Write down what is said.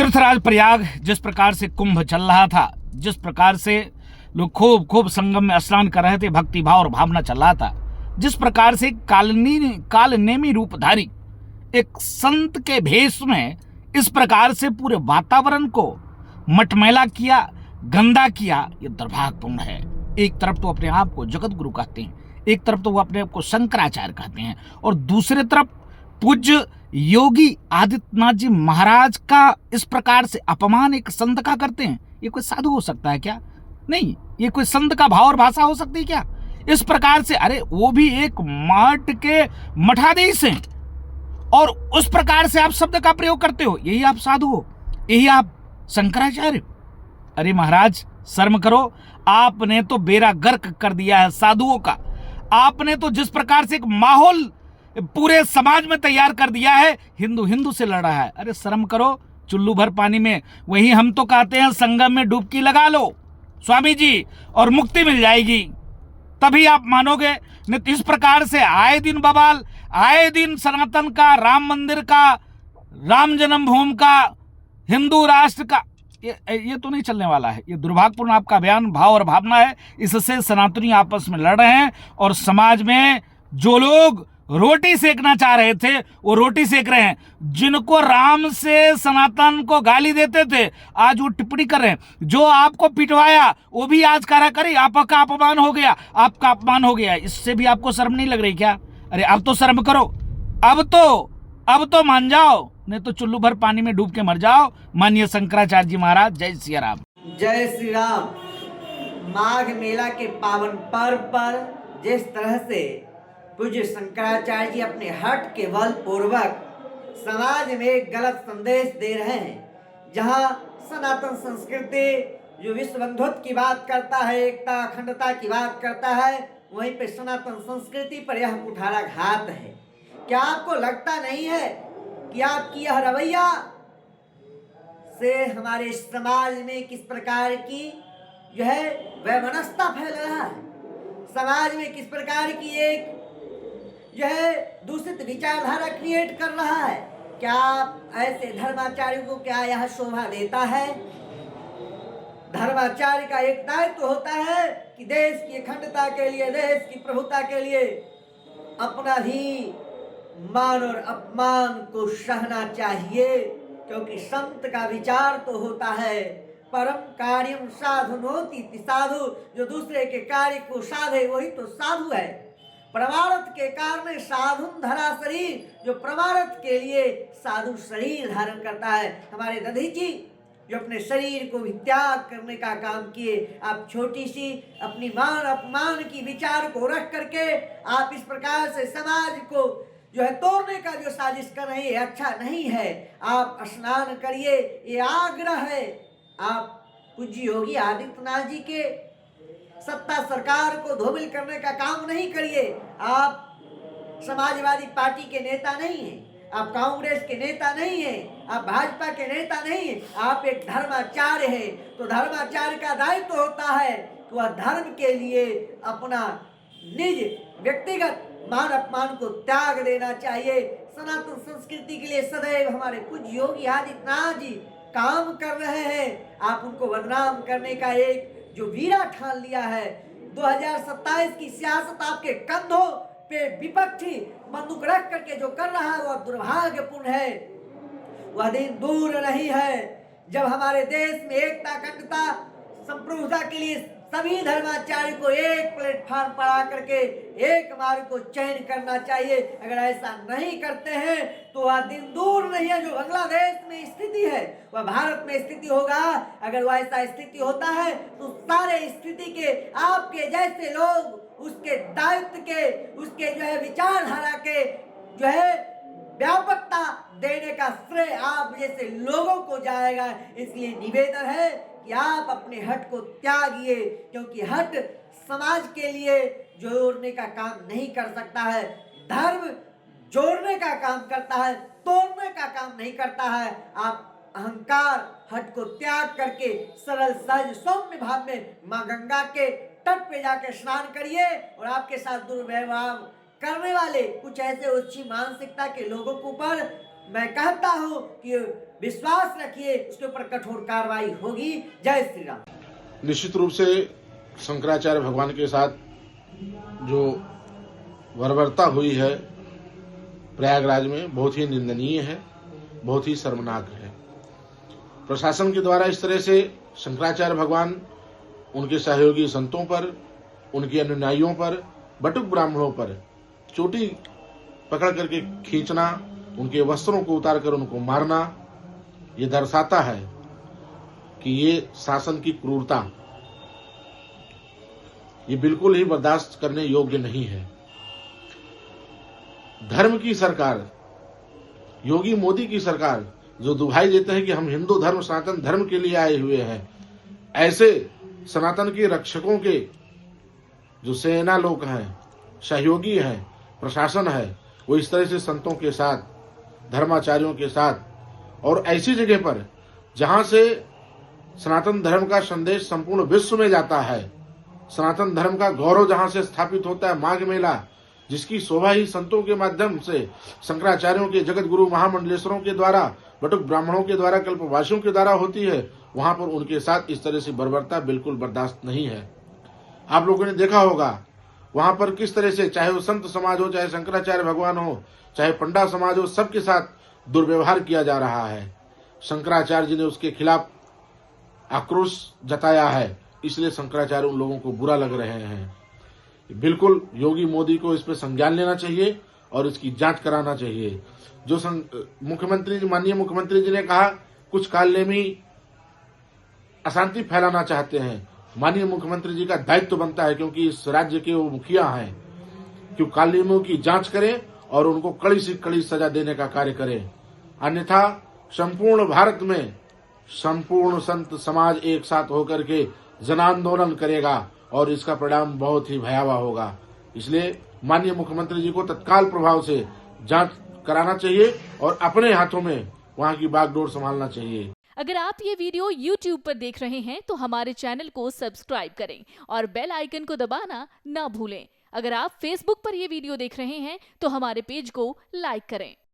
तीर्थराज प्रयाग जिस प्रकार से कुंभ चल रहा था, जिस प्रकार से लोग खूब खूब संगम में स्नान कर रहे थे, भक्ति भाव और भावना चल रहा था, जिस प्रकार से कालनेमी रूपधारी एक संत के भेष में इस प्रकार से पूरे वातावरण को मटमैला किया, गंदा किया, ये दुर्भाग्यपूर्ण है। एक तरफ तो अपने आप को जगत गुरु कहते हैं, एक तरफ तो वो अपने आप को शंकराचार्य कहते हैं, और दूसरे तरफ पूज्य योगी आदित्यनाथ जी महाराज का इस प्रकार से अपमान एक संत का करते हैं। ये कोई साधु हो सकता है क्या? नहीं, ये कोई संत का भाव और भाषा हो सकती है क्या? इस प्रकार से, अरे वो भी एक मठ के मठाधीश हैं और उस प्रकार से आप शब्द का प्रयोग करते हो, यही आप साधु हो, यही आप शंकराचार्य? अरे महाराज, शर्म करो। आपने तो बेड़ा गर्क कर दिया है साधुओं का। आपने तो जिस प्रकार से एक माहौल पूरे समाज में तैयार कर दिया है, हिंदू हिंदू से लड़ रहा है। अरे शर्म करो, चुल्लू भर पानी में। वही हम तो कहते हैं संगम में डुबकी लगा लो स्वामी जी और मुक्ति मिल जाएगी, तभी आप मानोगे। नहीं तो इस प्रकार से आए दिन बवाल, आए दिन सनातन का, राम मंदिर का, राम जन्मभूमि का, हिंदू राष्ट्र का, ये तो नहीं चलने वाला है। ये दुर्भाग्यपूर्ण आपका बयान, भाव और भावना है। इससे सनातनी आपस में लड़ रहे हैं और समाज में जो लोग रोटी सेकना चाह रहे थे वो रोटी सेक रहे हैं। जिनको राम से सनातन को गाली देते थे, आज वो टिप्पणी कर रहे हैं। जो आपको पिटवाया वो भी आज करा करे आपका अपमान हो गया, आपका अपमान हो गया। इससे भी आपको शर्म नहीं लग रही क्या? अरे अब तो शर्म करो, अब तो मान जाओ, नहीं तो चुल्लू भर पानी में डूब के मर जाओ। माननीय शंकराचार्य जी महाराज, जय सिया राम। जय श्री राम। माघ मेला के पावन पर्व पर जिस तरह से पूज्य शंकराचार्य जी अपने हट के बल पूर्वक समाज में एक गलत संदेश दे रहे हैं, जहां सनातन संस्कृति जो विश्व बंधुत्व की बात करता है, एकता अखंडता की बात करता है, वहीं पे सनातन संस्कृति पर यह कुठाराघात है। क्या आपको लगता नहीं है कि आपकी यह रवैया से हमारे समाज में किस प्रकार की जो है वैमनस्यता फैल रहा है? समाज में किस प्रकार की एक जो है दूषित विचारधारा क्रिएट कर रहा है? क्या ऐसे धर्माचार्यों को क्या यह शोभा देता है? धर्माचार्य का एक दायित्व होता है कि देश की अखंडता के लिए, देश की प्रभुता के लिए अपना ही मान और अपमान को सहना चाहिए, क्योंकि संत का विचार तो होता है परम कार्यम साधुनोति साधु, जो दूसरे के कार्य को साधे वही तो साधु है। परमार्थ के कारण साधुन धरा शरीर, जो परमार्थ के लिए साधु शरीर धारण करता है। हमारे दधी जी जो अपने शरीर को भी त्याग करने का काम किए, आप छोटी सी अपनी मान अपमान की विचार को रख करके आप इस प्रकार से समाज को जो है तोड़ने का जो साजिश कर रहे हैं, अच्छा नहीं है। आप स्नान करिए, ये आग्रह है। आप पूज्य योगी आदित्यनाथ जी के सत्ता सरकार को धूमिल करने का काम नहीं करिए। आप समाजवादी पार्टी के नेता नहीं हैं, आप कांग्रेस के नेता नहीं हैं, आप भाजपा के नेता नहीं हैं, आप एक धर्माचार्य हैं। तो धर्माचार्य का दायित्व होता है कि वह धर्म के लिए अपना निज व्यक्तिगत मान अपमान को त्याग देना चाहिए। सनातन संस्कृति के लिए सदैव हमारे पूज्य योगी आदित्यनाथ जी काम कर रहे हैं। आप उनको बदनाम करने का एक जो वीरा ठान लिया है, 2027 की सियासत आपके कंधों पे विपक्षी बंदूक रख करके जो कर रहा है वह दुर्भाग्यपूर्ण है। वह दिन दूर नहीं है जब हमारे देश में एकता अखंडता संप्रभुता के लिए सभी धर्माचार्य को एक प्लेटफॉर्म पर आकर के एक मार्ग को चयन करना चाहिए। अगर ऐसा नहीं करते हैं तो वह दिन दूर नहीं है जो बांग्लादेश में स्थिति है वह भारत में स्थिति होगा। अगर वह ऐसा स्थिति होता है तो सारे स्थिति के आपके जैसे लोग उसके दायित्व के, उसके जो है विचारधारा के जो है व्यापकता देने का श्रेय आप जैसे लोगों को जाएगा। इसलिए निवेदन है कि आप अपने हट को त्यागिए, क्योंकि हट समाज के लिए जोड़ने का काम नहीं कर सकता है। धर्म जोड़ने का काम करता है, तोड़ने का काम नहीं करता है। आप अहंकार हट को त्याग करके सरल सहज सौम्य भाव में माँ गंगा के तट पे जाके स्नान करिए और आपके साथ दुर्व्यवहार करने वाले कुछ ऐसे उच्च मानसिकता के लोगों के ऊपर मैं कहता हूँ कि विश्वास रखिए, उसके ऊपर कठोर कार्रवाई होगी। जय श्री राम। निश्चित रूप से शंकराचार्य भगवान के साथ जो बर्बरता हुई है प्रयागराज में, बहुत ही निंदनीय है, बहुत ही शर्मनाक है। प्रशासन के द्वारा इस तरह से शंकराचार्य भगवान, उनके सहयोगी संतों पर, उनके अनुयायियों पर, बटुक ब्राह्मणों पर चोटी पकड़ करके खींचना, उनके वस्त्रों को उतार कर उनको मारना, ये दर्शाता है कि ये शासन की क्रूरता, ये बिल्कुल ही बर्दाश्त करने योग्य नहीं है। धर्म की सरकार, योगी मोदी की सरकार जो दुहाई देते हैं कि हम हिंदू धर्म, सनातन धर्म के लिए आए हुए हैं, ऐसे सनातन के रक्षकों के जो सेना लोग हैं, सहयोगी हैं, प्रशासन है, वो इस तरह से संतों के साथ, धर्माचार्यों के साथ और ऐसी जगह पर जहां से सनातन धर्म का संदेश संपूर्ण विश्व में जाता है, सनातन धर्म का गौरव जहां से स्थापित होता है, माघ मेला, जिसकी शोभा ही संतों के माध्यम से, शंकराचार्यों के, जगत गुरु महामंडलेश्वरों के द्वारा, बटुक ब्राह्मणों के द्वारा, कल्पवासियों के द्वारा होती है, वहां पर उनके साथ इस तरह से बर्बरता बिल्कुल बर्दाश्त नहीं है। आप लोगों ने देखा होगा वहां पर किस तरह से, चाहे वो संत समाज हो, चाहे शंकराचार्य भगवान हो, चाहे पंडा समाज हो, सबके साथ दुर्व्यवहार किया जा रहा है। शंकराचार्य जी ने उसके खिलाफ आक्रोश जताया है, इसलिए शंकराचार्य उन लोगों को बुरा लग रहे हैं। बिल्कुल योगी मोदी को इस पर संज्ञान लेना चाहिए और इसकी जांच कराना चाहिए। जो मुख्यमंत्री, माननीय मुख्यमंत्री जी ने कहा कुछ कालनेमी अशांति फैलाना चाहते हैं, माननीय मुख्यमंत्री जी का दायित्व बनता है, क्योंकि इस राज्य के वो मुखिया हैं, कि कालनेमियों की जांच करें और उनको कड़ी से कड़ी सजा देने का कार्य करें। अन्यथा संपूर्ण भारत में संपूर्ण संत समाज एक साथ होकर के जन आंदोलन करेगा और इसका परिणाम बहुत ही भयावह होगा। इसलिए माननीय मुख्यमंत्री जी को तत्काल प्रभाव से जांच कराना चाहिए और अपने हाथों में वहां की बागडोर संभालना चाहिए। अगर आप ये वीडियो YouTube पर देख रहे हैं तो हमारे चैनल को सब्सक्राइब करें और बेल आइकन को दबाना ना भूलें। अगर आप Facebook पर ये वीडियो देख रहे हैं तो हमारे पेज को लाइक करें।